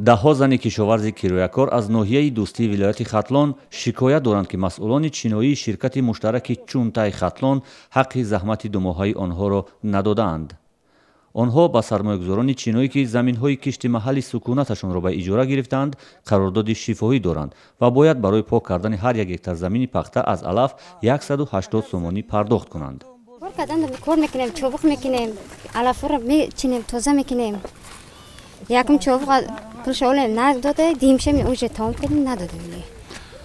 даҳҳо зани кишоварзи кироякор аз ноҳияи дӯстии вилояти хатлон шикоят доранд ки масъулони чиноии ширкати муштараки чунтаи хатлон ҳаққи заҳмати думоҳаи онҳоро надодаанд. онҳо ба сармоягузорони чиноӣ ки заминҳои кишти маҳалли сукунаташонро ба иҷора гирифтаанд қарордоди шифоҳӣ доранд ва бояд барои пок кардани ҳар як гектар замини пахта аз алаф 180 сомонӣ пардохт кунанд. кор мекунем, чобуқ мекунем, алафро мечинем, тоза мекунем. Якум чобуқ пулша олем надода, димшами уже тамом кардем надода.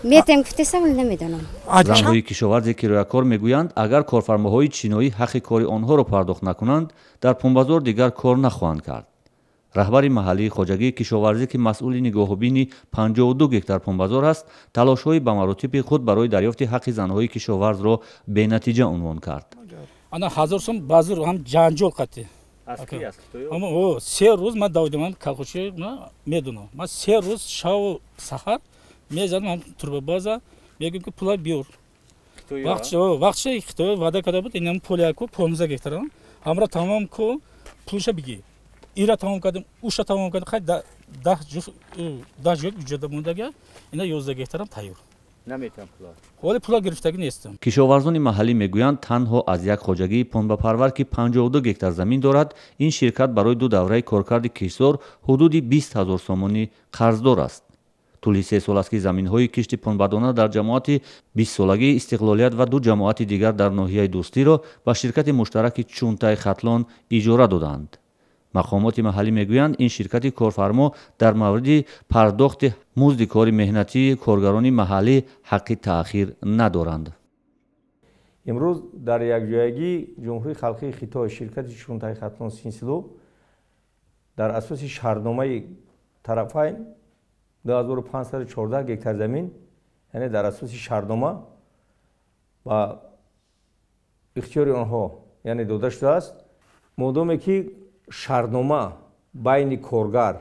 метем гуфтеса вале намедонам. занҳои кишоварзи кироякор мегӯянд агар корфармоҳои чиноӣ ҳаққи кори онҳоро пардохт накунанд дар пунбазор дигар кор нахоҳанд кард. раҳбари маҳаллии хоҷагии кишоварзӣ ки масъули нигоҳубини 52 гектар пунбазор аст талошҳои ба маротиби худ барои дарёфти ҳаққи занҳои кишоварзро бенатиҷа унвон кард. ана 1000 сом баъзир ҳам ҷанҷол қатӣ. се рӯз ман давидам калхуши медонам. Ман се рӯз шаву саҳар мезанам турбабаза мегӯям ки пула биёр. вақтше хитой ваъда карда буд инам пулияку 15 гектар ҳамра тамом ку пулша бигӣ. ира тамом кардем, уша тамом кардем, хай 10 ҷой ҷода мондага, ина 11 гектарам тайёр. наметам пула. ҳоли пула гирифтагӣ нестам. кишоварзони маҳаллӣ мегӯянд танҳо аз як хоҷагии понбапарвар ки 52 гектар замин дорад, ин ширкат барои 2 давраи коркарди киштзор ҳудуди 20 000 сомонӣ қарздор аст. тӯли 3 сол аст ки заминҳои кишти понбадона дар ҷамоати 20-солагии истиқлолият ва 2 ҷамоати дигар дар ноҳияи дӯстиро ба ширкати муштараки чунтаи хатлон иҷора доданд. мақомоти маҳаллӣ мегӯянд ин ширкати корфармо дар мавриди пардохти музди кори меҳнатии коргарони маҳаллӣ ҳаққи таъхир надоранд. имрӯз дар якҷоягӣ ҷумҳурии халқии хитой ширкати чунтаи хатлон синсилу дар асоси шаҳрномаи тарафайн 2514 гектар замин, яъне дар асоси шаҳрнома ба ихтиёри онҳо яъне дода шудааст. модоме ки шаҳрнома байни коргар,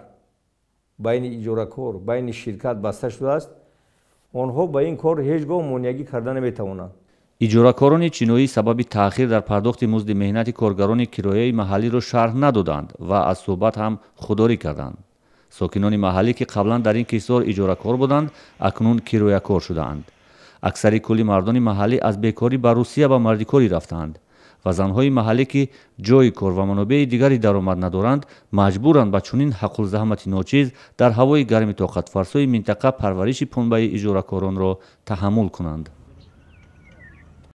байни иҷоракор, байни ширкат баста шудааст, онҳо ба ин кор ҳеҷ гоҳ монеагӣ карда наметавонанд. иҷоракорони чиноӣ сабаби таъхир дар пардохти музди меҳнати коргарони кирояи маҳаллиро шарҳ надоданд ва аз суҳбат ҳам худдорӣ карданд. сокинони маҳаллӣ ки қаблан дар ин киштзор иҷоракор буданд, акнун кироякор шудаанд. аксари кӯли мардони маҳаллӣ аз бекорӣ ба Русия ба мардикорӣ рафтаанд ва занҳои маҳаллӣ ки ҷои кор ва манобеи дигари даромад надоранд, маҷбуранд ба чунин ҳаққулзаҳмати ночиз дар ҳавои гарми тоқатфарсои минтақа парвариши пунбаи иҷоракоронро таҳаммул кунанд.